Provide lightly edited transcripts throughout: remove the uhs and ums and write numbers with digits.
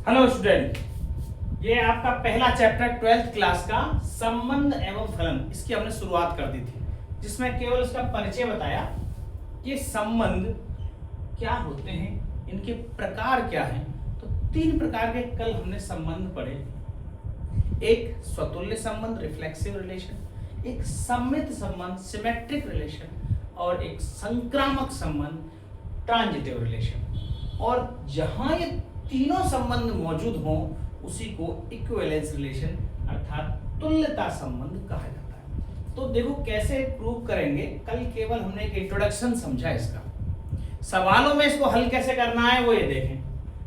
Hello student, ये आपका पहला चैप्टर 12th क्लास का संबंध एवं फलन, इसकी हमने शुरुआत कर दी थी, जिसमें केवल इसका परिचय बताया कि संबंध क्या होते हैं, इनके प्रकार क्या हैं। तो 3 प्रकार के कल हमने संबंध पढ़े। एक स्वतुल्य संबंध रिफ्लेक्सिव रिलेशन, एक सममित संबंध सिमेट्रिक रिलेशन, और एक संक्रामक संबंध ट्रांजिटिव रिलेशन। और जहां ये तीनों संबंध मौजूद हों उसी को इक्विवेलेंस रिलेशन अर्थात तुल्यता संबंध कहा जाता है। तो देखो कैसे प्रूव करेंगे। कल केवल हमने एक इंट्रोडक्शन समझा इसका, सवालों में इसको हल कैसे करना है वो ये देखें।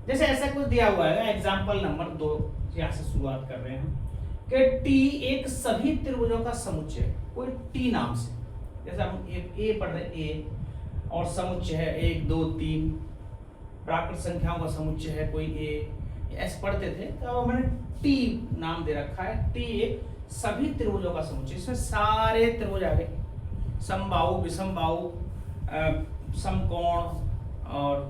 जैसे ऐसा कुछ दिया हुआ है, एग्जाम्पल नंबर 2 यहाँ से शुरुआत कर रहे हैं कि टी एक सभी त्रिभुजों का समुच्चय है, कोई टी नाम से। जैसे हम ए पढ़ रहे ए, और समुच्चय है 1 2 3, प्राकृत संख्याओं का समुच्चय है कोई ए, ऐसे पढ़ते थे। तो मैंने टी नाम दे रखा है। टी एक सभी त्रिभुजों का समुच्चय, इसमें सारे त्रिभुज आ गए, समबाहु विषमबाहु समकोण और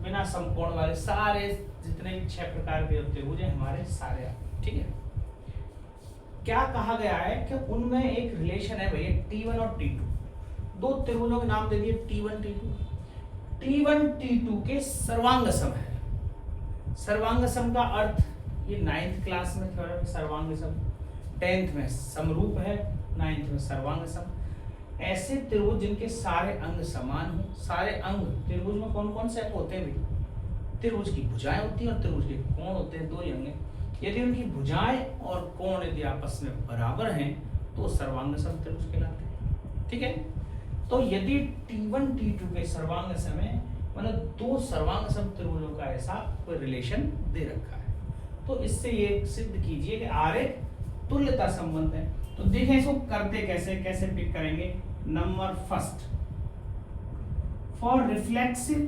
बिना समकोण वाले सारे जितने भी 6 प्रकार के त्रिभुज हैं हमारे सारे। ठीक है, क्या कहा गया है कि उनमें एक रिलेशन है भैया T1 और T2। 2 त्रिभुजों के नाम दे दिए T1 T2। T1 T2 के सर्वांग सम है। सर्वांग सम का अर्थ ये 9th क्लास में थ्योरम है। सर्वांग सम 10th में समरूप है, 9th में सर्वांग सम। ऐसे त्रिभुज जिनके सारे अंग समान हो। सारे अंग त्रिभुज में कौन कौन से होते हैं भाई? त्रिभुज की भुजाएं होती हैं और त्रिभुज के कोण होते हैं, 2 ही अंग हैं। यदि उनकी भुजाएं और कोण यदि आपस में बराबर हैं तो सर्वांग सम त्रिभुज कहलाते हैं। ठीक है, तो यदि T1 T2 के सर्वांग सम है, मतलब 2 सर्वांग सम त्रिभुजों का ऐसा कोई रिलेशन दे रखा है, तो इससे ये सिद्ध कीजिए कि R एक तुल्यता संबंध है। तो देखें इसको करते कैसे पिक करेंगे। Number first, for reflexive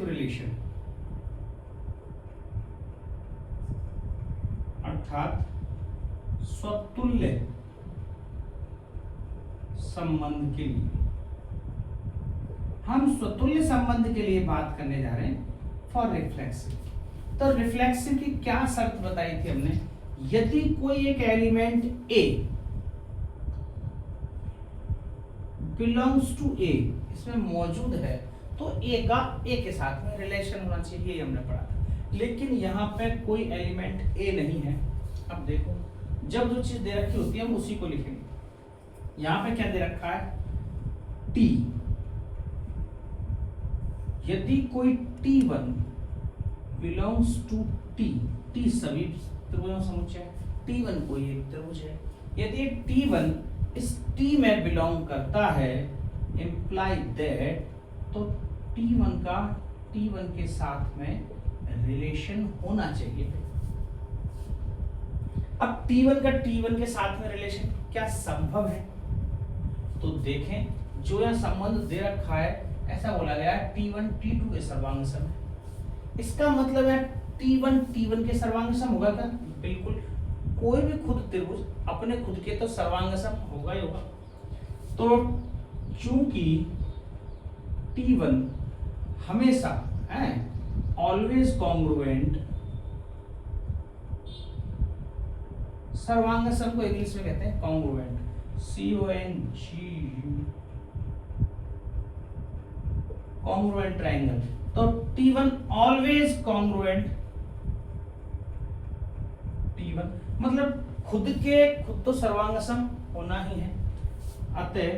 relation अर्थात स्वतुल्य संबंध के लिए, हम स्वतुल्य संबंध के लिए बात करने जा रहे हैं फॉर रिफ्लेक्सिव। तो रिफ्लेक्सिव की क्या शर्त बताई थी हमने? यदि कोई एक element A belongs to A इसमें मौजूद है तो A का A के साथ में रिलेशन होना चाहिए, ये हमने पढ़ा था। लेकिन यहाँ पे कोई एलिमेंट A नहीं है। अब देखो, जब जो चीज दे रखी होती है हम उसी को लिखेंगे। यहाँ पे क्या दे रखा है? T। यदि कोई T1 बिलोंग्स टू T सभी त्रिभुजों का समुच्चय है, T1 कोई एक त्रिभुज है। यदि T1 इस T में बिलोंग करता है, इंप्लाई दैट, तो T1 के साथ में रिलेशन होना चाहिए। अब T1 के साथ में रिलेशन क्या संभव है? तो देखें, जो यह संबंध दे रखा है ऐसा बोला गया है T1 T2 के सर्वांग सम है। इसका मतलब है T1 के सर्वांग सम होगा क्या? बिल्कुल, कोई भी खुद त्रिभुज अपने खुद के तो सर्वांग सम होगा ही होगा। तो चूंकि T1 हमेशा ऑलवेज कॉन्ग्रुएंट, सर्वांग सम को इंग्लिश में कहते हैं कॉन्ग्रुएंट, कॉन्ग्रुएंट ट्रायंगल। तो T1 ऑलवेज कॉन्ग्रुएंट, T1 मतलब खुद तो सर्वांग सम होना ही है। अतः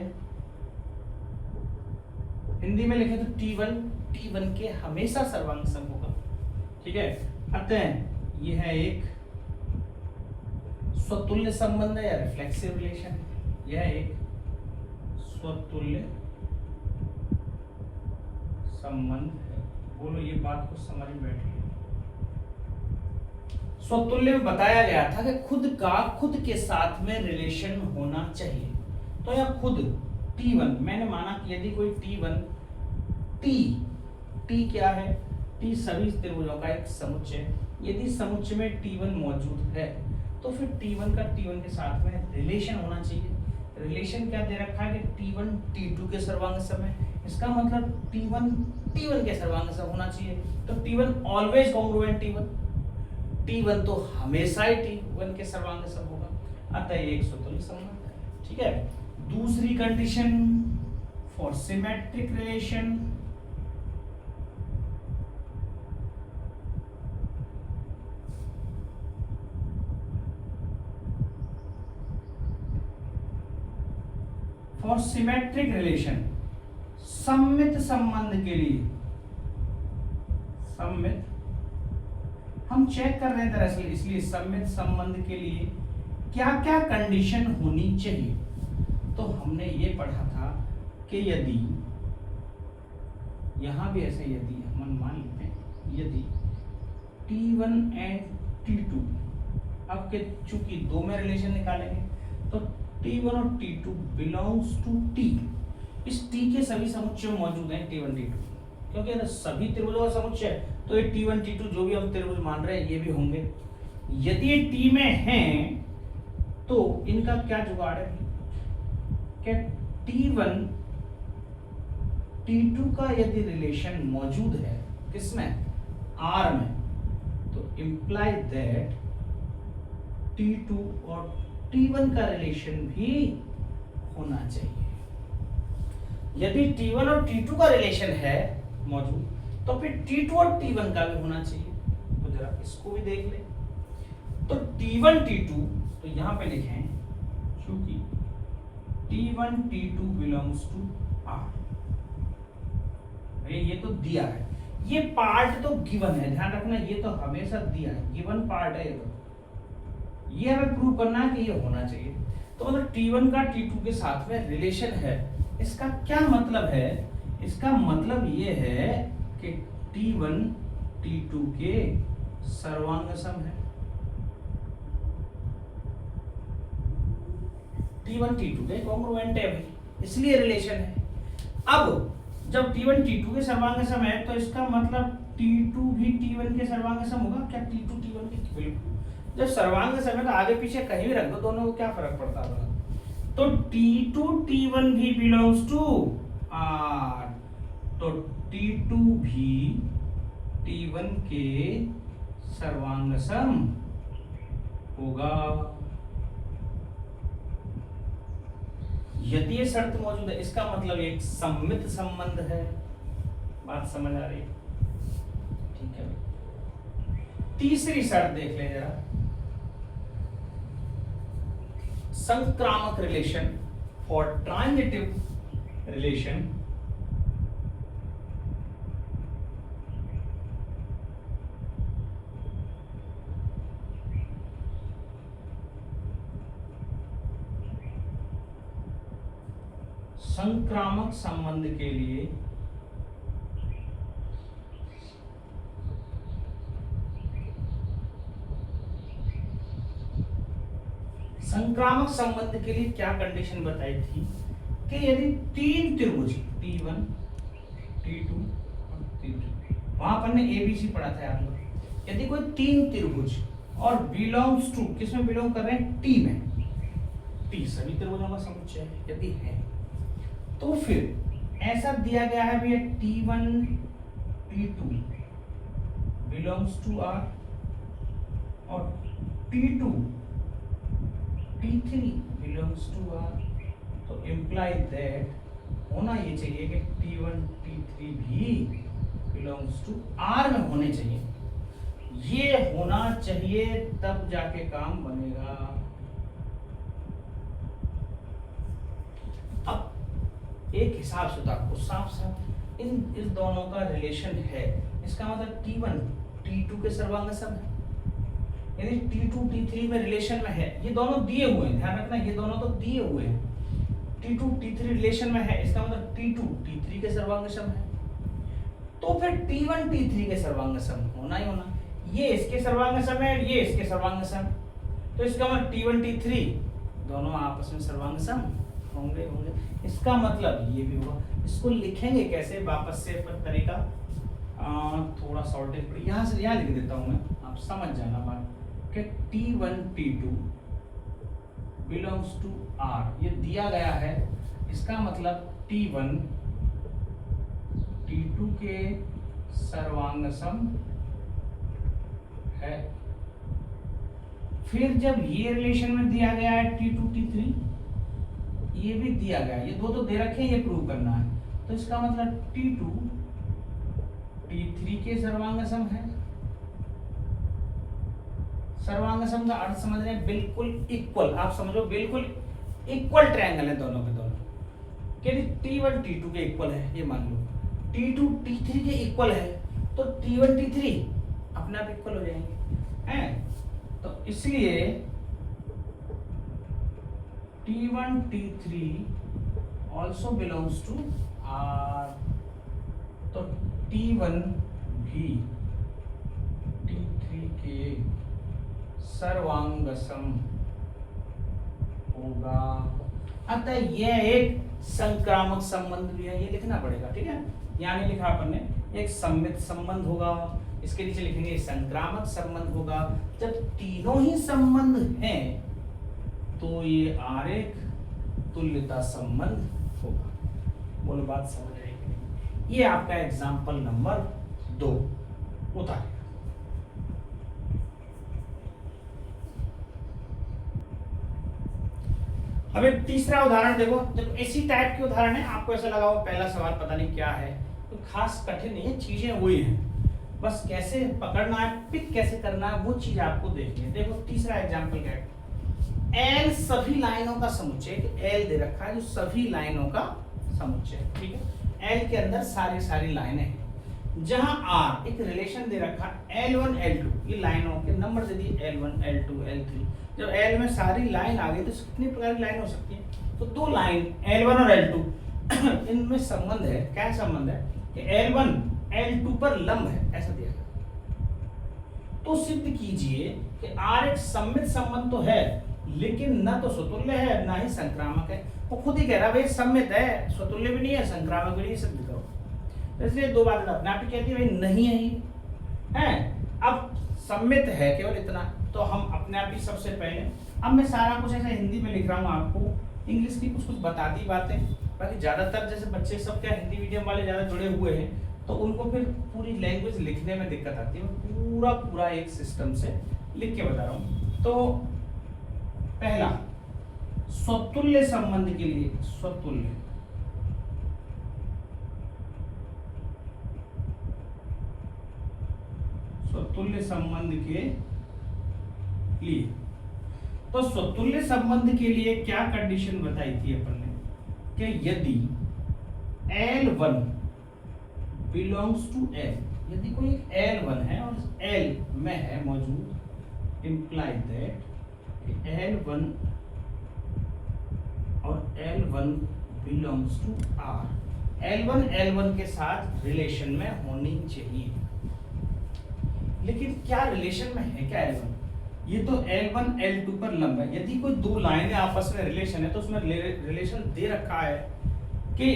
हिंदी में लिखे तो T1 के हमेशा सर्वांग सम होगा। ठीक है, अतः यह है एक स्वतुल्य संबंध है या रिफ्लेक्सिव रिलेशन है। यह एक स्वतुल्य संबंध है। बोलो, ये बात को समझ में बैठी है। स्वतुल्य में बताया गया था कि खुद के साथ में रिलेशन होना चाहिए। तो यह खुद T1 मैंने माना कि यदि कोई T1 T क्या है? T सभी त्रिभुजों का एक समुच्चय। यदि समुच्चय में T1 मौजूद है तो फिर T1 के साथ में रिलेशन होना चाहिए। रिलेशन क्या दे रखा है कि T1 T2 के सर्वांग सम है, इसका मतलब T1 T1 के सर्वांग सम होना चाहिए। तो T1 ऑलवेज कॉन्ग्रुएंट T1 तो हमेशा ही T1 के सर्वांग सम होगा, अतः ये एक स्वतंत्र संबंध है। ठीक है, दूसरी condition for symmetric relation, for symmetric relation, सममित संबंध के लिए, सममित हम चेक कर रहे हैं दरअसल, इसलिए सममित संबंध के लिए क्या क्या कंडीशन होनी चाहिए। तो हमने ये पढ़ा था कि यदि, यहां भी ऐसे यदि हम मान लेते हैं, यदि T1 एंड T2, अब के चूंकि दो में रिलेशन निकालेंगे तो T1 और T2 बिलोंग्स टू T, इस T के सभी समुच्चय मौजूद हैं T1 T2, क्योंकि अगर सभी त्रिभुजों का समुच्चय तो ये T1 T2 जो भी हम त्रिभुज मान रहे हैं ये भी होंगे। यदि ये T में हैं तो इनका क्या जुगाड़ है कि T1 T2 का यदि रिलेशन मौजूद है किसमें, R में, तो इम्प्लाई दैट T2 और T1 का रिलेशन भी होना चाहिए। यदि T1 और T2 का रिलेशन है मौजूद तो फिर T2 और T1 का भी होना चाहिए। तो जरा इसको भी देख ले, तो T1 T2, तो यहां पे लिखें क्योंकि T1 T2 belongs to R, ये तो दिया है, ये पार्ट तो गिवन है, ध्यान रखना ये तो हमेशा दिया है, गिवन पार्ट है, ये हमें प्रूव करना है कि ये होना चाहिए। तो मतलब T1 का T2 के साथ में रिलेशन है, इसका क्या मतलब है, इसका मतलब ये है कि T1 T2 के सर्वांग सम है, T1 T2 के कॉन्ग्रुएंट है, इसलिए रिलेशन है। अब जब T1 T2 के सर्वांग सम है तो इसका मतलब T2 भी T1 के सर्वांग सम होगा क्या, T2 T1 के, बिल्कुल। जब सर्वांग सम है तो आगे पीछे कहीं भी रख दो, दोनों को क्या फर्क पड़ता है। तो T2 T1 भी बिलोंग्स टू R, तो T2 भी T1 के सर्वांग सम होगा यदि ये शर्त मौजूद है। इसका मतलब एक सममित संबंध है, बात समझ आ रही है, ठीक है। तीसरी शर्त देख ले जरा, संक्रामक रिलेशन फॉर ट्रांजिटिव रिलेशन, संक्रामक संबंध के लिए संक्रामक संबंध के लिए क्या कंडीशन बताई थी कि यदि तीन त्रिभुज T1 T2 और T3, वहां पर ने ABC पढ़ा था आप लोग, यदि कोई तीन त्रिभुज और बिलोंग्स टू, किसमें बिलोंग कर रहे हैं, T में, T सभी त्रिभुजों का समुच्चय है यदि है, तो फिर ऐसा दिया गया है भैया T1 T2 belongs to R और T2 T3 belongs to R, तो इम्प्लाई दैट होना ये चाहिए कि T1 T3 भी बिलोंग्स टू R में होने चाहिए, ये होना चाहिए तब जाके काम बनेगा। अब एक हिसाब से तो आपको साफ साफ इस दोनों का रिलेशन है, इसका मतलब T1 T2 के सर्वांग सम है, यदि T2 T3 में रिलेशन में है, ये दोनों दिए हुए हैं, ध्यान रखना ये दोनों तो दिए हुए हैं, T2 T3 रिलेशन में है, इसका मतलब T2 T3 के सर्वांग सम है, तो फिर T1 T3 के सर्वांग सम होना ही होना, ये इसके सर्वांग सम है, ये इसके सर्वांग सम, तो इसका मतलब T1 T3 दोनों आपस में सर्वांग सम होंगे होंगे, इसका मतलब ये भी होगा। इसको लिखेंगे कैसे, वापस से पर तरीका थोड़ा शॉर्टेज पड़ी, यहाँ से यहाँ लिख देता हूँ मैं, आप समझ जाना बात कि T1 T2 belongs to are, ये दिया गया है, इसका मतलब T1 T2 के सर्वांग सम है। फिर जब ये रिलेशन में दिया गया है T2 T3, ये भी दिया गया है, ये दो तो दे रखे हैं, ये प्रूव करना है, तो इसका मतलब T2 T3 के सर्वांग सम है। सर्वांग सम का अर्थ समझ रहे हैं, बिल्कुल इक्वल, आप समझो बिल्कुल इक्वल ट्रायंगल है दोनों के दोनों, यदि T1 T2 के इक्वल है, ये मान लो T2 T3 के इक्वल है, तो T1 T3 अपने आप इक्वल हो जाएंगे हैं। तो इसलिए T1 T3 also belongs to R, तो T1 भी T3 के सर्वांग सम होगा। अतः यह एक संक्रामक संबंध भी है, ये लिखना पड़ेगा, ठीक है। यहाँ नहीं लिखा अपन ने, एक सम्मित संबंध होगा, इसके नीचे लिखेंगे संक्रामक संबंध होगा। जब तीनों ही संबंध हैं तो ये आरेख तुल्यता संबंध होगा। बोलो बात समझ रही कि नहीं? ये आपका एग्जाम्पल नंबर 2 उतारे। अब एक तीसरा उदाहरण देखो, जब इसी टाइप के उदाहरण है, आपको ऐसा लगा वो पहला सवाल पता नहीं क्या है, तो खास कठिन नहीं है, चीजें वही हैं, बस कैसे पकड़ना है, पिक कैसे करना है, वो चीज आपको देखनी है। देखो तीसरा एग्जांपल क्या है, एल सभी लाइनों का समुच्चय, एल दे रखा है जो सभी लाइनों का समुच्चय, ठीक है। एल के अंदर सारी लाइनें हैं, जहां आर एक रिलेशन दे रखा है L1 L2, ये लाइनों के नंबर दे दिए L1 L2 L3। जब L में सारी लाइन आ गई तो कितनी प्रकार की लाइन हो सकती है, तो दो लाइन L1 और L2 इनमें संबंध है, क्या संबंध है कि L1 L2 पर लंब है, ऐसा दिया गया। तो सिद्ध कीजिए कि R एक सम्मित संबंध तो है, लेकिन न तो स्वतुल्य है ना ही संक्रामक है। वो खुद ही कह रहा है भाई सम्मित है, स्वतुल्य भी नहीं है, संक्रामक भी नहीं, सिद्ध करो। इसलिए दो बातें अपने आप ही कहती है भाई नहीं है ही है। अब सम्मित है केवल इतना, तो हम अपने आप ही सबसे पहले, अब मैं सारा कुछ ऐसा हिंदी में लिख रहा हूँ, आपको इंग्लिश की कुछ बता दी बातें, बाकी ज्यादातर जैसे बच्चे सब क्या हिंदी मीडियम वाले ज्यादा जुड़े हुए हैं, तो उनको फिर पूरी लैंग्वेज लिखने में दिक्कत आती है। पूरा एक सिस्टम से लिख के बता रहा हूँ। तो पहला, स्वतुल्य संबंध के लिए, स्वतुल्य संबंध के लिए, तो स्वतुल्य संबंध के लिए क्या कंडीशन बताई थी अपन ने कि यदि L1 बिलोंग्स टू L, यदि कोई एक L1 है और L में है मौजूद, इम्प्लाई दैट L1 और L1 belongs to R, L1 L1 के साथ रिलेशन में होनी चाहिए। लेकिन क्या रिलेशन में है क्या L1? ये तो L1 L2 पर लंब है। यदि कोई दो लाइनें आपस में रिलेशन है तो उसमें रिलेशन दे रखा है कि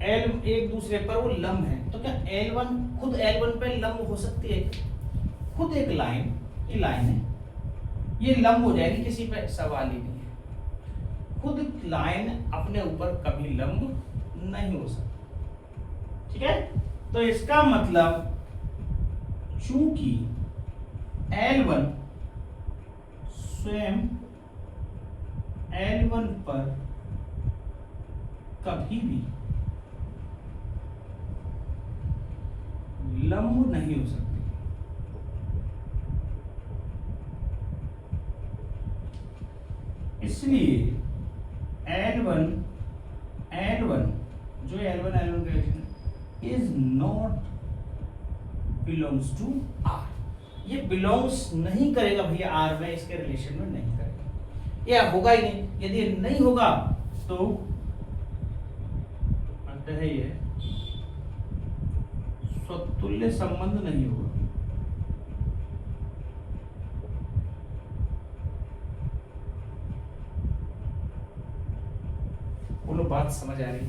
L एक दूसरे पर वो लंब है, तो क्या L1 खुद L1 पे लंब हो सकती है? खुद एक लाइन, ये लाइन है, ये लंब हो जाएगी, किसी पे सवाल ही नहीं है। खुद लाइन अपने ऊपर कभी लंब नहीं हो सकती, ठीक है। तो इसका मतलब चूंकि L1 स्वयं L1 पर कभी भी लंब नहीं हो सकती, इसलिए L1 जो L1 L1 relation is not belongs to R, ये बिलोंग्स नहीं करेगा भैया R में, इसके रिलेशन में नहीं करेगा, ये होगा ही नहीं। यदि ये नहीं होगा तो अतः ये स्वतुल्य संबंध नहीं होगा। बोलो बात समझ आ रही?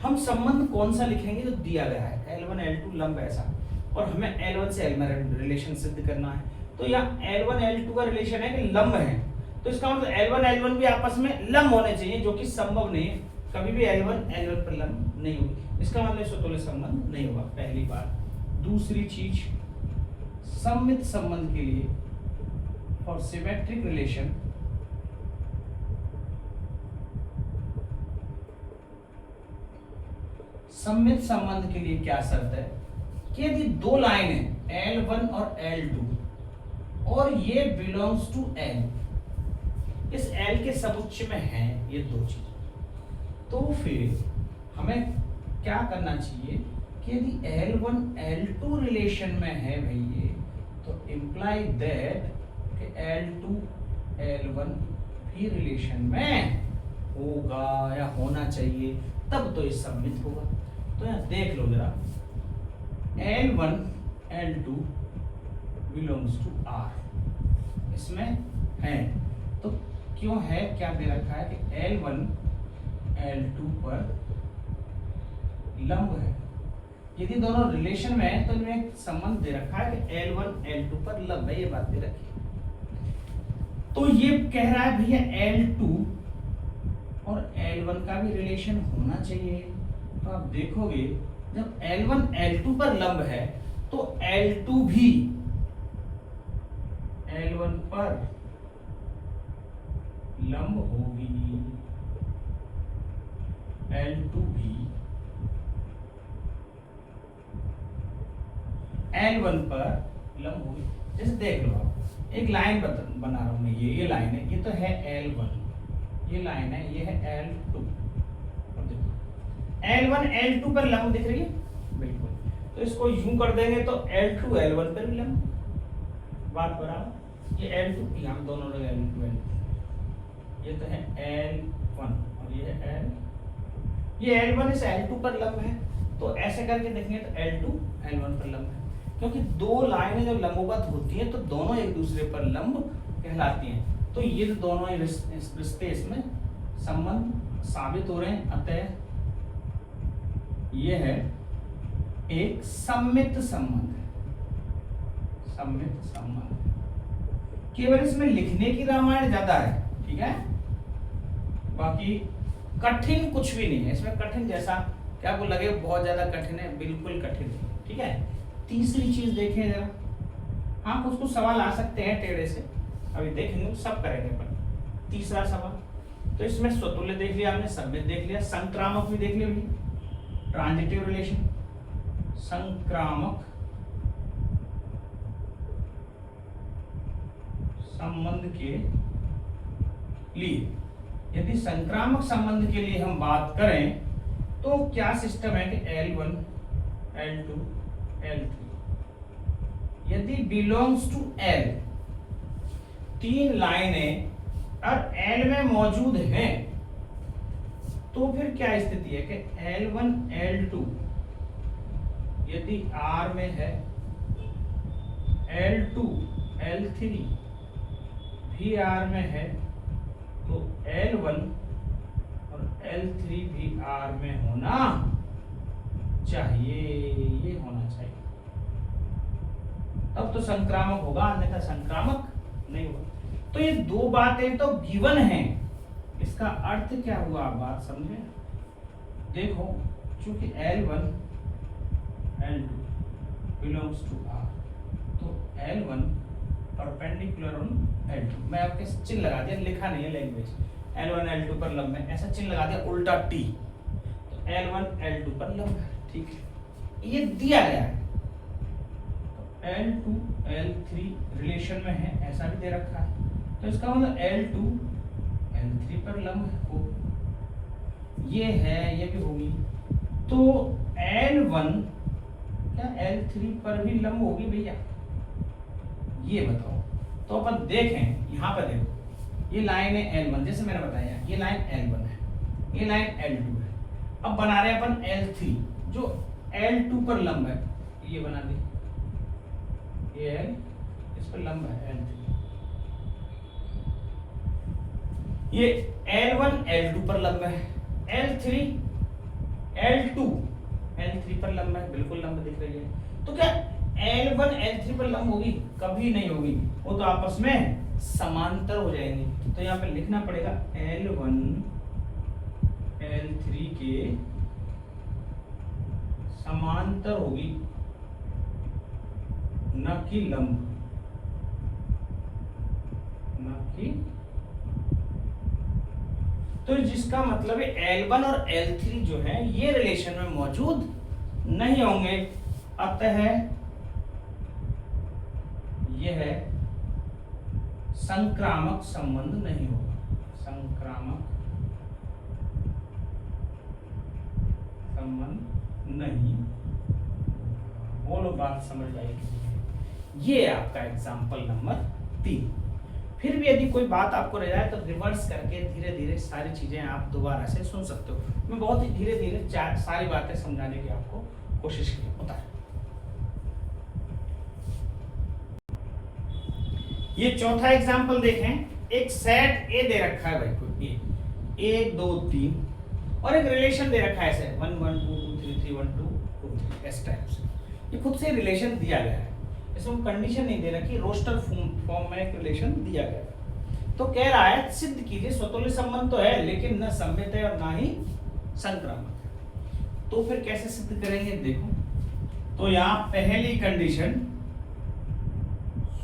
हम संबंध कौन सा लिखेंगे जो दिया गया है, L1 L2 लंब ऐसा, और हमें L1 से L में रिलेशन सिद्ध करना है। तो यहाँ L1 L2 का रिलेशन है कि लंब है, तो इसका मतलब L1 L1 भी आपस में लंब होने चाहिए, जो कि संभव नहीं है। कभी भी L1 L1 पर लंब नहीं होगी, इसका मतलब स्वतुल्य संबंध नहीं होगा, पहली बात। दूसरी चीज, सममित संबंध के लिए फॉर सिमेट्रिक रिलेशन सममित संबंध के लिए क्या शर्त है कि यदि दो लाइन है L1 और L2 और ये बिलोंग्स टू L, इस L के समुच्च में है ये दो चीज, तो फिर हमें क्या करना चाहिए कि यदि L1 L2 रिलेशन में है भाई ये, तो इम्प्लाई दैट कि L2 L1 भी रिलेशन में होगा या होना चाहिए, तब तो ये सममित होगा। तो यहाँ देख लो जरा, L1 L2 belongs to R, इसमें है, तो क्यों है, क्या दे रखा है कि L1 L2 पर लंब है। यदि दोनों रिलेशन में है तो इनमें एक संबंध दे रखा है कि L1 L2 पर लंब है, ये बात दे रखी है। तो ये कह रहा है भैया L2 और L1 का भी रिलेशन होना चाहिए। तो आप देखोगे जब L1 L2 पर लंब है तो L2 भी L1 पर लंब होगी, L2 भी L1 पर लंब होगी। जैसे देख लो आप, एक लाइन बना रहा हूं मैं, ये लाइन है, ये तो है L1, ये लाइन है, ये है L2, और देखो L1 L2 पर लंब दिख रही है बिल्कुल, तो इसको यूं कर देंगे तो L2 L1 पर भी लंब, बात बराबर। ये L2 यहाँ दोनों लोग L2 L2, ये तो है L1 और ये है ये L1 इस L2 पर लंब है, तो ऐसे करके देखेंगे तो L2 L1 पर लंब है, क्योंकि दो लाइनें जब लंबवत होती हैं तो दोनों एक दूसरे पर लंब कहलाती हैं। तो ये तो दोनों ही रिश्ते इसमें संबंध साबित हो रहे हैं, अतः ये है एक सममित संबंध है, सममित संबंध। केवल इसमें लिखने की रामायण ज्यादा है, ठीक है, बाकी कठिन कुछ भी नहीं है इसमें। कठिन जैसा क्या आपको लगे बहुत ज्यादा कठिन है, बिल्कुल कठिन नहीं, ठीक है। तीसरी चीज देखें जरा, हाँ कुछ कुछ सवाल आ सकते हैं टेढ़े से, अभी देखेंगे सब करेंगे पर। तीसरा सवाल, तो इसमें स्वतुल्य देख लिया आपने, सममित देख लिया, संक्रामक भी देख लिया भैया, ट्रांजिटिव रिलेशन, संक्रामक संबंध के लिए, यदि संक्रामक संबंध के लिए हम बात करें तो क्या सिस्टम है कि L1 L2 L3 यदि बिलोंग्स टू L, तीन लाइनें और L में मौजूद हैं, तो फिर क्या स्थिति है कि L1 L2 यदि R में है, L2 L3 भी R में है, तो L1 और L3 भी R में होना चाहिए, ये होना चाहिए, तब तो संक्रामक होगा, अन्यथा संक्रामक नहीं होगा। तो ये दो बातें तो गिवन हैं, इसका अर्थ क्या हुआ आप बात समझे। देखो चूंकि L1 L2 belongs to R, तो L1 परपेंडिकुलर ऑन L2, मैं आपके चिन्ह लगा दिया, लिखा नहीं है लैंग्वेज, L1 L2 पर लंब है, ऐसा चिन्ह लगा दिया उल्टा T, तो L1 L2 पर लंब है, ठीक है, ये दिया गया है। तो L2 L3 रिलेशन में है, ऐसा भी दे रखा है, तो इसका मतलब L2 L3 पर लंब हो, ये है, ये भी होगी, तो L1 क्या L3 पर भी लंब होगी भैया, ये बताओ। तो अपन देखें, यहाँ पर देखो, ये लाइन है L1, जैसे मैंने बताया ये लाइन L1 है, ये लाइन L2 है, अब बना रहे हैं अपन L3 जो L2 पर लंब है, ये बना दे, ये L इस पर लंब है L3, ये L1 L2 पर लंब है, L3 L3 पर लंब है, बिल्कुल लंब दिख रही है। तो क्या L1 L3 पर लंब होगी? कभी नहीं होगी, वो तो आपस में समांतर हो जाएंगे। तो यहाँ पे लिखना पड़ेगा L1 L3 के समांतर होगी, न कि लंब, न कि। तो जिसका मतलब है L1 और L3 जो है ये रिलेशन में मौजूद नहीं होंगे, अतः यह संक्रामक संबंध नहीं होगा। संक्रामक संबंध नहीं। बोलो बात समझ आएगी। ये आपका एग्जाम्पल नंबर 3। फिर भी यदि कोई बात आपको रह जाए तो रिवर्स करके धीरे धीरे सारी चीजें आप दोबारा से सुन सकते हो। मैं बहुत ही धीरे धीरे सारी बातें समझाने की आपको कोशिश की होता है। ये चौथा एग्जाम्पल देखें। एक सेट ए दे रखा है भाई को, ए 1 2 3 और एक रिलेशन दे रखा है ऐसे 1 1 2 2 3 3 1 2 2 3 इस टाइप से। ये खुद से रिलेशन दिया गया है, इसमें कंडीशन नहीं दे रखी, रोस्टर फॉर्म में एक रिलेशन दिया गया है। तो कह रहा है सिद्ध कीजिए स्वतुल्य संबंध तो है लेकिन न सममित है और ना ही संक्रामक। तो फिर कैसे सिद्ध करेंगे देखो। तो यहाँ पहली कंडीशन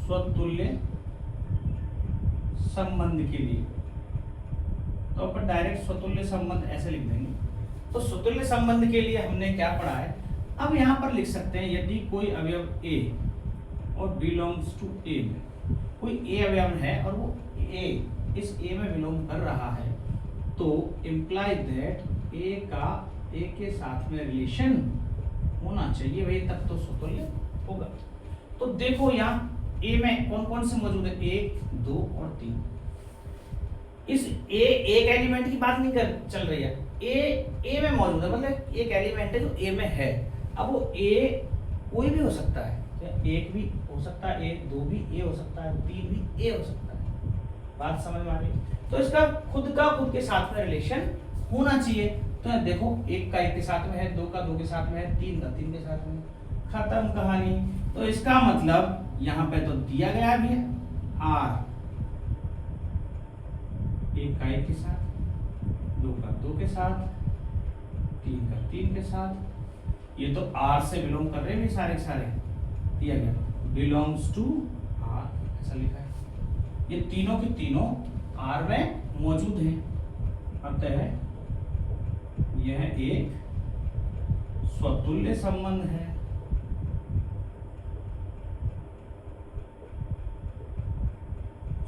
स्वतुल्य संबंध के लिए, तो अपन डायरेक्ट स्वतुल्य संबंध ऐसे लिख देंगे। तो स्वतुल्य संबंध के लिए हमने क्या पढ़ा है, अब यहाँ पर लिख सकते हैं यदि कोई अवयव A और बिलोंग्स टू A में, कोई A अवयव है और वो A इस A में बिलोंग कर रहा है, तो इम्प्लाई दैट A का A के साथ में रिलेशन होना चाहिए भाई, तब तो स्वतुल्य होगा। तो देखो यहाँ A में कौन कौन से मौजूद है, 1 2 और 3। इस A एक एलिमेंट की बात नहीं कर चल रही है, A में मौजूद है, मतलब एक एलिमेंट है जो A में है। अब वो A कोई भी हो सकता है, 1 भी हो सकता है, 1 2 भी A हो सकता है, 3 भी A हो सकता है। बात समझ में आ रही है। तो इसका खुद के साथ में रिलेशन होना चाहिए। तो देखो 1 का 1 के साथ में है, 2 का 2 के साथ में है, 3 का 3 के साथ में, खत्म कहानी। तो इसका मतलब यहाँ पे तो दिया गया भी है R 1 का 1 के साथ, 2 का 2 के साथ, 3 का 3 के साथ। ये तो R से बिलोंग कर रहे हैं सारे सारे, दिया गया बिलोंग्स टू R ऐसा लिखा है। ये तीनों के तीनों R में मौजूद हैं, अतः यह एक स्वतुल्य संबंध है।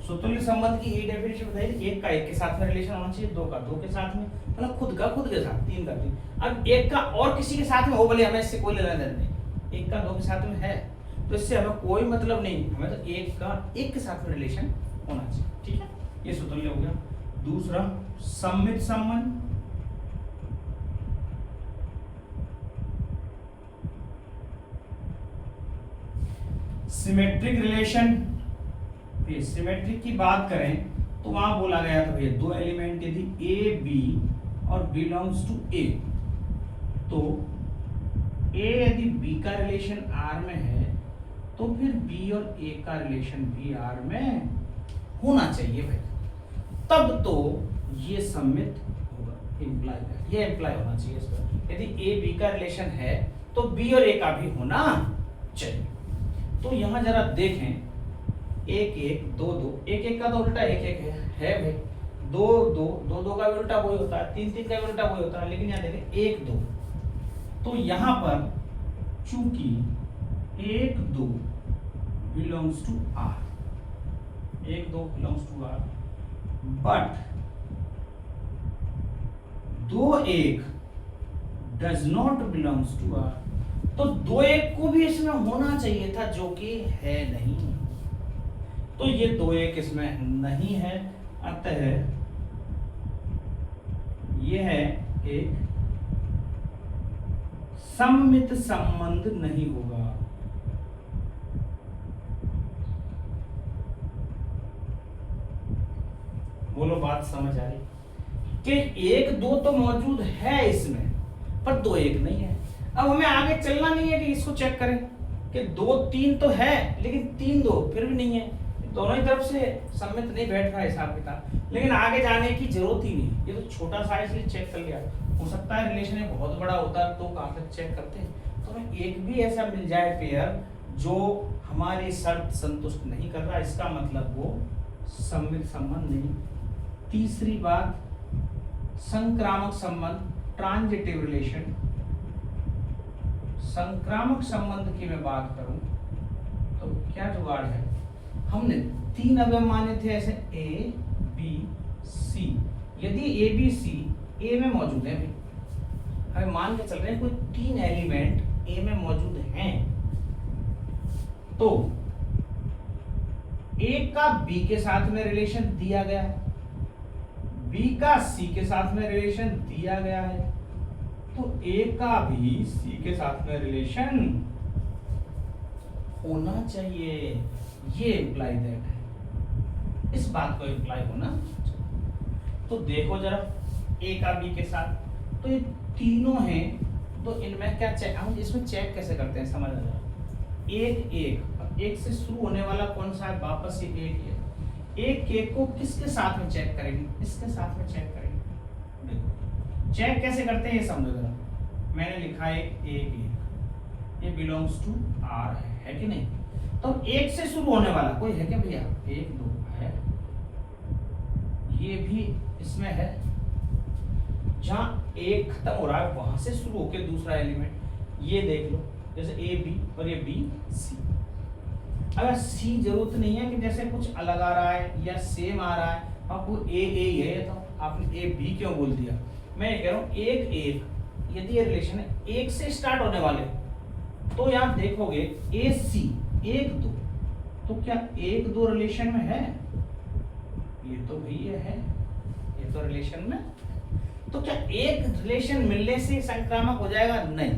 स्वतुल्य संबंध की यही डेफिनेशन बताइए, 1 का 1 के साथ में रिलेशन होना चाहिए, 2 का 2 के साथ में, मतलब खुद के साथ, 3 का 3। अब 1 का और किसी के साथ में हो, भले हमें इससे कोई लेना देना नहीं, 1 का 2 के साथ में है तो इससे हमें कोई मतलब नहीं, हमें तो 1 का 1 के साथ में रिलेशन होना चाहिए। ठीक है, ये स्वतुल्य हो गया। दूसरा सममित संबंध। Symmetric relation. सिमेट्रिक की बात करें तो वहां बोला गया था भैया 2 एलिमेंट यदि A B और बिलोंग्स टू A, तो A यदि B का रिलेशन R में है तो फिर B और A का रिलेशन भी R में होना चाहिए भाई, तब तो ये सममित होगा। इम्प्लाई, ये इम्प्लाई होना चाहिए इसका। यदि A B का रिलेशन है तो B और A का भी होना चाहिए। तो यहां जरा देखें, 1 1 2 2, 1 1 का तो उल्टा 1 1 है भाई, 2 2 2 2 का भी उल्टा वही होता है, 3 3 का भी उल्टा वही होता है, लेकिन यहाँ देखें 1 2। तो यहाँ पर चूंकि 1 2 belongs to R, 1 2 belongs to R, but 2 1 does not belongs to R, तो 2 1 को भी इसमें होना चाहिए था जो कि है नहीं। तो ये 2 1 इसमें नहीं है, अतः यह एक सममित संबंध नहीं होगा। बोलो बात समझ आ रही कि 1 2 तो मौजूद है इसमें पर 2 1 नहीं है। अब हमें आगे चलना नहीं है कि इसको चेक करें कि 2 3 तो है लेकिन 3 2 फिर भी नहीं है, दोनों ही तरफ से सम्मित नहीं बैठ रहा हिसाब किताब, लेकिन आगे जाने की जरूरत ही नहीं, ये तो छोटा सा है इसलिए चेक कर लिया। हो सकता है रिलेशन में बहुत बड़ा होता तो कहाँ तक चेक करते हैं। तो हमें एक भी ऐसा मिल जाए पेयर जो हमारी शर्त संतुष्ट नहीं कर रहा, इसका मतलब वो सम्मित संबंध नहीं। तीसरी बात, संक्रामक संबंध, ट्रांजिटिव रिलेशन। संक्रामक संबंध की मैं बात करूं तो क्या जुगाड़ है, हमने 3 अवयव माने थे ऐसे ए बी सी। यदि ए बी सी ए में मौजूद है, हमें मान के चल रहे हैं कोई 3 एलिमेंट ए में मौजूद हैं, तो ए का बी के साथ में रिलेशन दिया गया है, बी का सी के साथ में रिलेशन दिया गया है, तो ए का भी सी के साथ में रिलेशन होना चाहिए। ये इम्प्लाई दैट है, इस बात को इम्प्लाई होना। तो देखो जरा ए का बी के साथ, तो ये तीनों हैं, तो इनमें क्या चेक, हम इसमें चेक कैसे करते हैं समझ आ जाए। एक से शुरू होने वाला कौन सा है, वापस से एक एक को किसके साथ में चेक करेंगे, इसके साथ में चेक करेंगे। देखो चेक कैसे करते हैं ये समझो जरा। मैंने लिखा है ये बिलोंग्स टू आर है कि नहीं, तो एक से शुरू होने वाला कोई है क्या भैया, 1 2 है, ये भी इसमें है, जहां एक खत्म हो रहा है वहां से शुरू होकर दूसरा एलिमेंट, ये देख लो जैसे ए बी और ये बी सी। अगर सी जरूरत नहीं है कि जैसे कुछ अलग आ रहा है या सेम आ रहा है, आपको ए है तो आपने ए बी क्यों बोल दिया। मैं ये कह रहा हूँ एक यदि ये रिलेशन है एक से स्टार्ट होने वाले, तो यहाँ देखोगे ए सी 1 2, तो क्या 1 2 रिलेशन में है, ये तो भैया है, ये तो रिलेशन में, तो क्या एक रिलेशन मिलने से संक्रामक हो जाएगा, नहीं,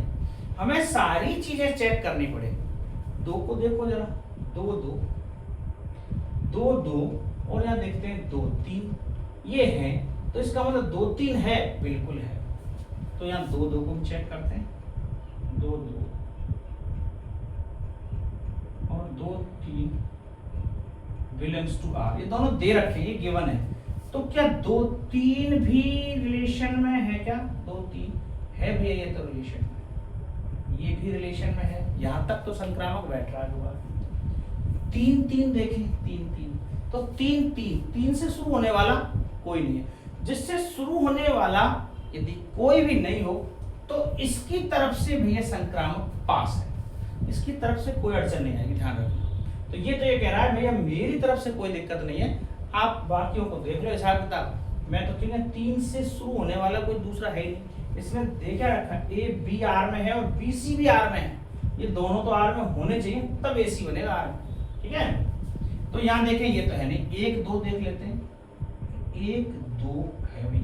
हमें सारी चीजें चेक करनी पड़ेगी। 2 को देखो जरा, 2 2 और यहाँ देखते हैं 2 3, ये है, तो इसका मतलब 2 3 है, बिल्कुल है, तो यहाँ 2 2 को हम चेक करते हैं, 2 2 और 2 3 बिलोंग्स टू आर, ये दोनों दे रखे हैं, ये गिवन है, तो क्या 2 3 भी रिलेशन में है क्या, 2 3 है भैया, ये तो रिलेशन में, ये भी रिलेशन में है, यहां तक तो संक्रामक बैठ रहा है। 3 3 देखें, 3 3, तो 3 3 3 से शुरू होने वाला कोई नहीं है, जिससे शुरू होने वाला यदि कोई भी नहीं हो तो इसकी तरफ से भैया संक्रामक पास है, इसकी तरफ से कोई अड़चन नहीं आएगी, ध्यान रखना। तो ये तो ये कह रहा है भैया मेरी तरफ से कोई दिक्कत नहीं है, आप बाकियों को देख लो हिसाब किताब। मैं तो ठीक है 3 से शुरू होने वाला कोई दूसरा है नहीं, इसमें देखा रखा ए बी आर में है और बी सी भी आर में है, ये दोनों तो आर में होने चाहिए तब ए सी बनेगा आर में, ठीक है। तो यहाँ देखें ये तो है नहीं, 1 2 देख लेते हैं, 1 2 है भाई,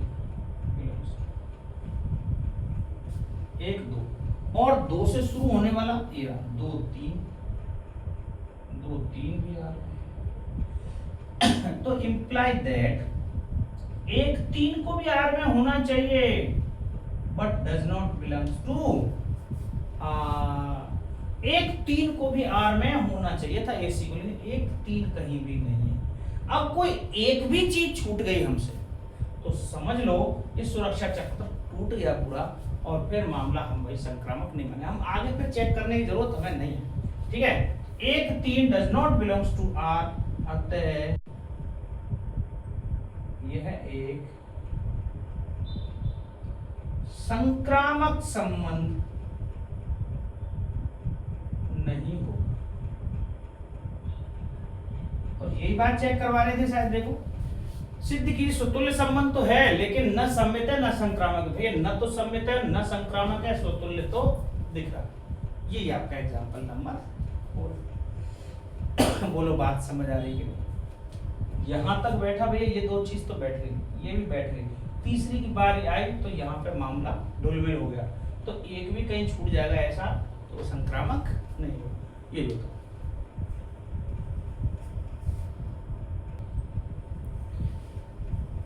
1 2 और 2 से शुरू होने वाला ये 2 3 भी आ रहा है। तो इम्प्लाई दैट 1 3 को भी आर में होना चाहिए, but does not belongs to 1 3 को भी आर में होना चाहिए था एसी को, लेकिन 1 3 कहीं भी नहीं है। अब कोई एक भी चीज छूट गई हमसे तो समझ लो ये सुरक्षा चक्र टूट गया पूरा, और फिर मामला हम भाई संक्रामक नहीं बने, हम आगे फिर चेक करने की जरूरत हमें नहीं है, ठीक है। 1 3 does not belongs to R, अतः यह एक संक्रामक संबंध नहीं होगा। और यही बात चेक करवा रहे थे शायद, देखो सिद्ध की स्वतुल्य संबंध तो है लेकिन न सम्मित है न संक्रामक, भैया न तो सम्मित है न संक्रामक है, स्वतुल्य तो दिख रहा। यही आपका एग्जांपल नंबर 4। बोलो बात समझ आ रही है? यहां तक बैठा भैया, ये 2 चीज तो बैठ गई, ये भी बैठ गई, तीसरी की बारी आई तो यहाँ पे मामला ढुलमिल हो गया, तो एक भी कहीं छूट जाएगा ऐसा तो संक्रामक नहीं होगा। ये बताओ,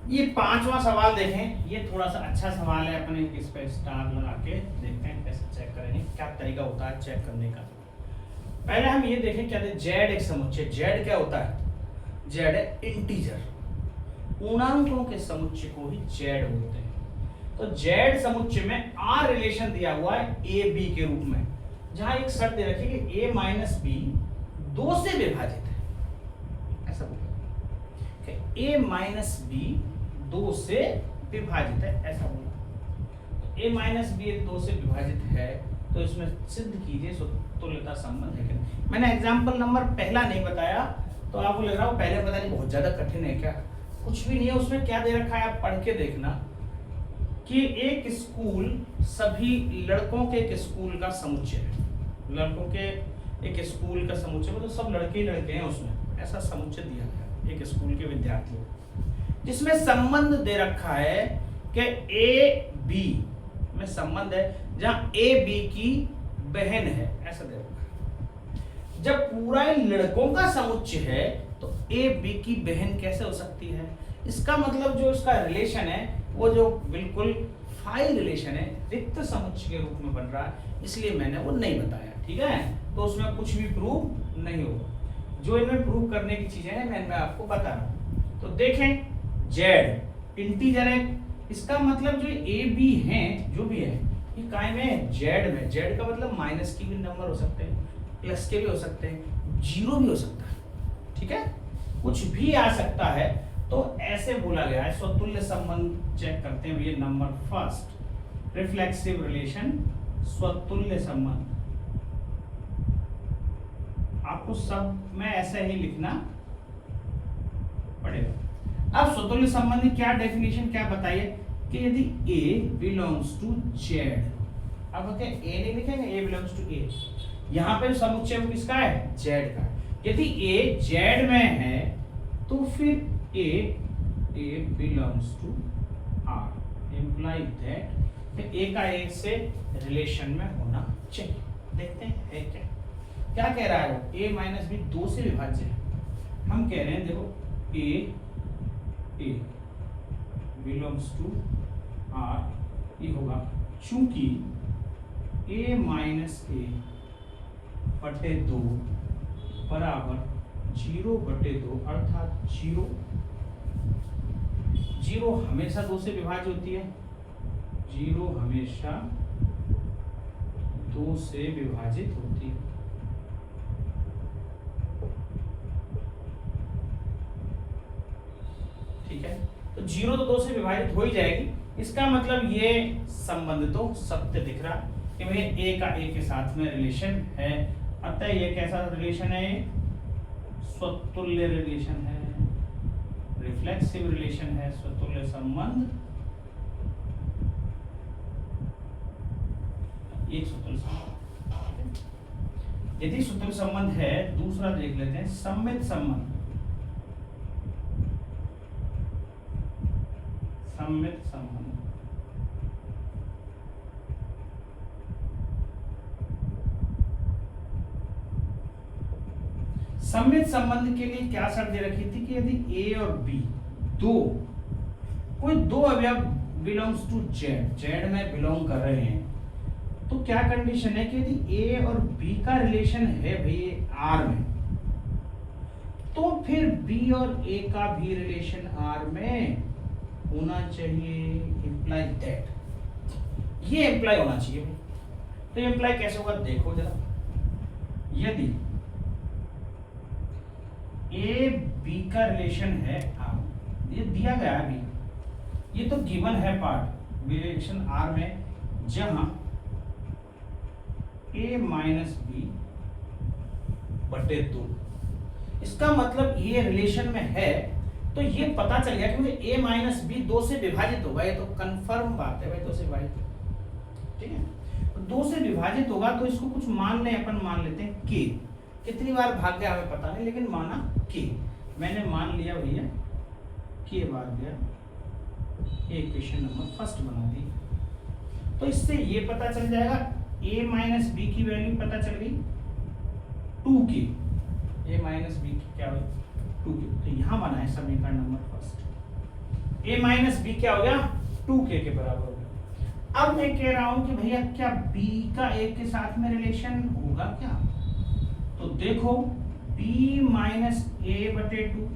ये 5वां सवाल देखें, ये थोड़ा सा अच्छा सवाल है, अपने इस पे स्टार लगा के देखते हैं कैसे चेक करेंगे, क्या तरीका होता है चेक करने का। पहले हम ये देखें क्या जेड एक समुच्चय, जेड क्या होता है, जेड है इंटीजर, पूर्णांकों के समुच्चय को ही जेड बोलते हैं। तो जेड समुच्चय में आर रिलेशन दिया हुआ है ए बी के रूप में, जहां एक शर्त दे रखी है कि ए माइनस बी 2 से विभाजित है, ऐसा बोला कि ए माइनस बी 2 से विभाजित है, ऐसा बोला। ए माइनस बी 2 से विभाजित है, तो इसमें सिद्ध कीजिए तुल्यता संबंध है कि नहीं। मैंने एग्जाम्पल नंबर पहला नहीं बताया, तो आपको लग रहा हो पहले पता नहीं बहुत ज्यादा कठिन है क्या, कुछ भी नहीं है। उसमें क्या दे रखा है आप पढ़ के देखना कि एक स्कूल सभी लड़कों के एक स्कूल का समुच्चय है, लड़कों के एक स्कूल का समुच्चय, मतलब सब लड़के ही लड़के हैं उसमें, ऐसा समुच्चय दिया गया एक स्कूल के विद्यार्थियों, जिसमें संबंध दे रखा है कि ए बी में संबंध है, जहां ए बी की बहन है, ऐसा दे रखा है। जब पूरा लड़कों का समुच्चय है तो ए बी की बहन कैसे हो सकती है? इसका मतलब जो इसका रिलेशन है वो जो बिल्कुल फाई रिलेशन है, रिक्त समुच्चय के रूप में बन रहा है, इसलिए मैंने वो नहीं बताया, ठीक है। तो उसमें कुछ भी प्रूव नहीं होगा, जो इनमें प्रूव करने की चीजें हैं मैं आपको बता रहा हूं। तो देखें जेड इंटीजर है, इसका मतलब जो ए बी हैं जो भी है ये काय में जेड में, जेड का मतलब माइनस की भी नंबर हो सकते हैं, प्लस के भी हो सकते हैं, जीरो भी हो सकता है, ठीक है, कुछ भी आ सकता है। तो ऐसे बोला गया है स्वतुल्य संबंध चेक करते हैं ये नंबर फर्स्ट, रिफ्लेक्सिव रिलेशन, स्वतुल्य संबंध। आपको सब में ऐसे ही लिखना पड़ेगा। अब स्वतुल्य संबंध की क्या डेफिनेशन क्या बताइए कि यदि A बिलोंग्स टू Z, अब कहते हैं A नहीं लिखेंगे, A बिलोंग्स टू A, यहां पे समुच्चय किसका है? Z का। यदि A Z में है तो फिर A belongs to R, imply that A का A से रिलेशन में होना चाहिए। देखते हैं है क्या कह रहा है वो, A माइनस बी 2 से विभाज्य है। हम कह रहे हैं देखो A बिलोंग्स टू R, ये होगा चूंकि A माइनस A बटे 2 बराबर 0 बटे 2, अर्थात 0 हमेशा 2 से विभाज्य होती है, 0 हमेशा 2 से विभाजित होती है। ठीक है, तो 0 तो 2 से विभाजित हो ही जाएगी, इसका मतलब ये संबंध तो सत्य दिख रहा कि भैया A का A के साथ में रिलेशन है, अतः ये कैसा रिलेशन है? स्वतुल्य रिलेशन है, रिफ्लेक्सिव रिलेशन है, स्वतुल्य संबंध, एक स्वतुल्य संबंध। यदि स्वतुल्य संबंध है, दूसरा देख लेते हैं सममित संबंध। सममित संबंध सममित संबंध के लिए क्या शर्त दे रखी थी कि यदि A और B कोई दो अवयव बिलोंग्स टू Z में बिलोंग कर रहे हैं, तो क्या कंडीशन है कि यदि A और B का रिलेशन है भाई R में, तो फिर B और A का भी रिलेशन R में होना चाहिए, इंप्लाई दैट, ये इंप्लाई होना चाहिए। तो ये इंप्लाई कैसे होगा देखो जरा, यदि A B का रिलेशन है R, ये दिया गया है अभी, ये तो गिवन है पार्ट रिलेशन R में, जहां A माइनस बी बटे 2, इसका मतलब ये रिलेशन में है, तो ये पता चल गया कि मुझे A माइनस बी 2 से विभाजित होगा, ये तो कंफर्म बात है भाई, 2 से विभाजित, ठीक है। तो 2 से विभाजित होगा तो इसको कुछ मान लें, अपन मान लेते हैं K, कितनी बार भाग गया हमें पता नहीं, लेकिन माना K, मैंने मान लिया भैया K भाग गया, इक्वेशन नंबर फर्स्ट बना दी। तो इससे ये पता चल जाएगा A माइनस बी की वैल्यू पता चल गई 2K, A माइनस बी की क्या हुई 2K, तो यहां बना है समीकरण number first, A minus B क्या हो गया 2K के बराबर हो गया। अब मैं कह रहा हूं कि भैया क्या B का A के साथ में रिलेशन होगा क्या, तो देखो B माइनस A बटे 2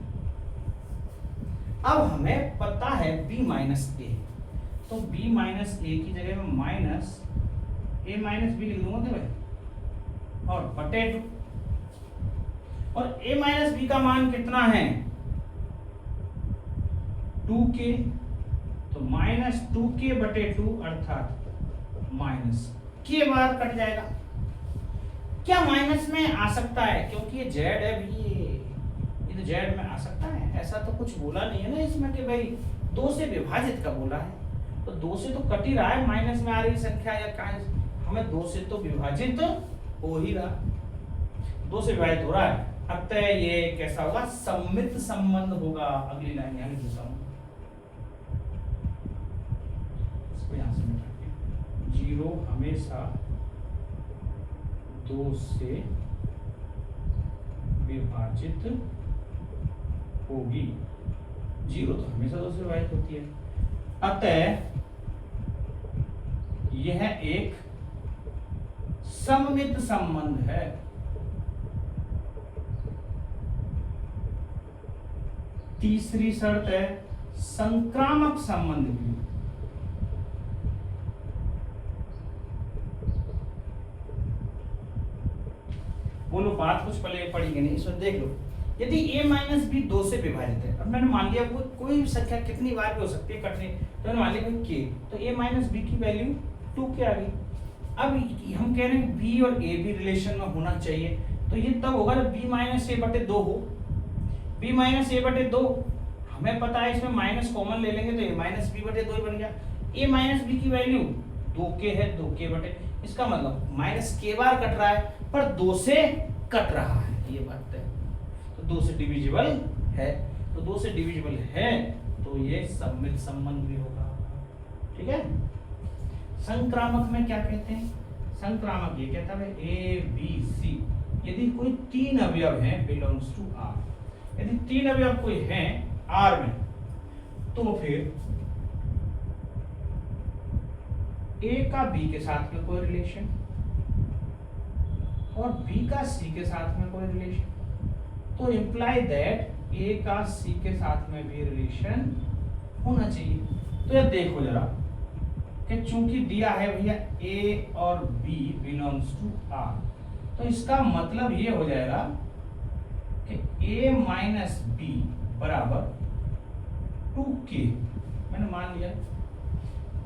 अब हमें पता है b माइनस ए, तो b माइनस ए की जगह में माइनस ए माइनस बी लिख दूंगा क्या भाई, और बटे 2, और a माइनस बी का मान कितना है 2k, तो माइनस 2k बटे 2 अर्थात माइनस के बार कट जाएगा। क्या माइनस में आ सकता है, क्योंकि ये जेड है भी, ये तो जेड में आ सकता है, ऐसा तो कुछ बोला नहीं है ना इसमें कि भाई 2 से विभाजित का बोला है, तो 2 से तो कट ही रहा है, माइनस में आ रही संख्या या क्या, हमें 2 से तो विभाजित हो ही रहा, 2 से विभाजित हो रहा है, अतः ये कैसा होगा, सम्मित संबंध होगा। अगली लाइन यहाँ लिख देता हूं, इसको यहां से मिटा के, 0 हमेशा 2 से विभाजित होगी, 0 तो हमेशा 2 से विभाजित होती है, अतः यह एक सममित संबंध है। तीसरी शर्त है संक्रामक संबंध भी। बोलो बात कुछ पहले पढ़ी कि नहीं, इसमें देख लो, यदि a माइनस बी 2 से विभाजित है, अब मैंने मान लिया कोई संख्या कितनी बार भी हो सकती है कटने, तो मैंने मान लिया k, तो a माइनस बी की वैल्यू 2k आ गई। अब हम कह रहे हैं b और a भी रिलेशन में होना चाहिए, तो ये तब होगा जब b माइनस a बटे 2 हो, b माइनस a बटे 2, हमें पता है इसमें माइनस कॉमन ले लेंगे तो a माइनस b बटे 2 ही बन गया, a माइनस b की वैल्यू 2k है, 2k बटे, इसका मतलब माइनस k बार कट रहा है पर 2 से कट रहा है, ये बात है, तो 2 से डिविजिबल है, तो 2 से डिविजिबल है तो ये सम्मित संबंध भी होगा, ठीक है। संक्रामक में क्या कहते हैं, संक्रामक ये कहता है ए बी सी, यदि कोई 3 अवयव हैं बिलोंग्स टू आर, यदि 3 अवयव कोई हैं आर में, तो फिर ए का बी के साथ में कोई रिलेशन और बी का सी के साथ में कोई रिलेशन, तो इंप्लाई दैट ए का सी के साथ में भी रिलेशन होना चाहिए। तो ये देखो जरा कि चूंकि दिया है भैया ए और बी बिलोंग्स टू आर, तो इसका मतलब ये हो जाएगा कि ए माइनस बी बराबर 2k, मैंने मान लिया,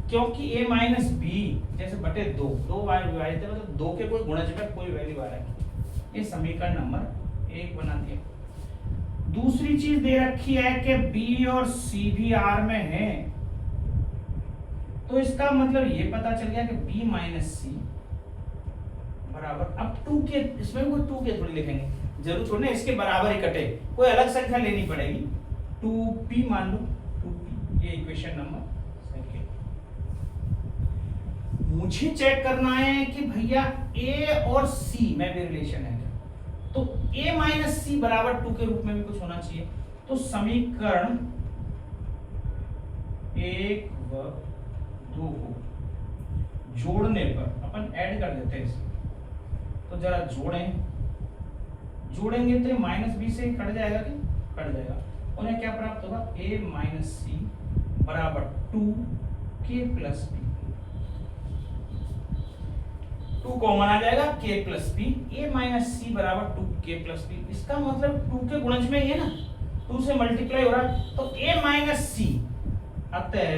क्योंकि a माइनस बी जैसे बटे 2 बार विभाजित है, मतलब 2 के कोई गुणज में कोई वैल्यू आ रहा है, ये समीकरण नंबर 1 बना दिया। दूसरी चीज दे रखी है कि b और c भी r में है, तो इसका मतलब ये पता चल गया कि b माइनस सी बराबर, अब 2k, इसमें कोई 2k थोड़ी लिखेंगे, जरूर थोड़ी ना इसके बराबर ही कटे, कोई अलग संख्या लेनी पड़ेगी, 2p मान लो, 2p, ये इक्वेशन नंबर। मुझे चेक करना है कि भैया a और c में भी रिलेशन है क्या, तो a माइनस सी बराबर 2 के रूप में भी कुछ होना चाहिए, तो समीकरण 1 व 2 को जोड़ने पर अपन ऐड कर देते हैं इसे, तो जरा जोड़ेंगे तो माइनस बी से कट जाएगा, कि कट जाएगा, उन्हें क्या प्राप्त होगा, a माइनस सी बराबर 2k प्लस बी, 2 कॉमन आ जाएगा, k plus B, a minus C बराबर 2k प्लस बी, इसका मतलब 2 के गुणज में ये ना 2 से मल्टीप्लाई हो रहा है, तो a माइनस सी, अतः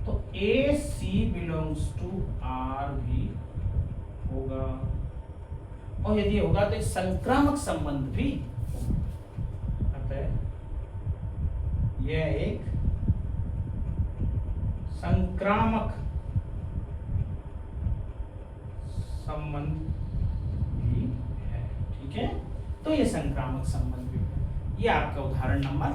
तो a c belongs to r भी होगा, और यदि होगा तो एक संक्रामक संबंध भी होगा, अतः यह एक संक्रामक संबंध भी है, ठीक है, तो ये संक्रामक संबंध भी है। ये आपका उदाहरण नंबर